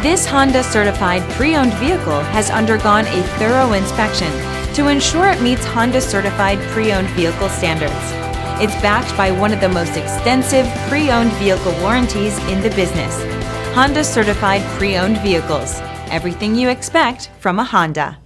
This Honda Certified Pre-Owned vehicle has undergone a thorough inspection to ensure it meets Honda Certified Pre-Owned vehicle standards. It's backed by one of the most extensive pre-owned vehicle warranties in the business. Honda Certified Pre-Owned vehicles. Everything you expect from a Honda.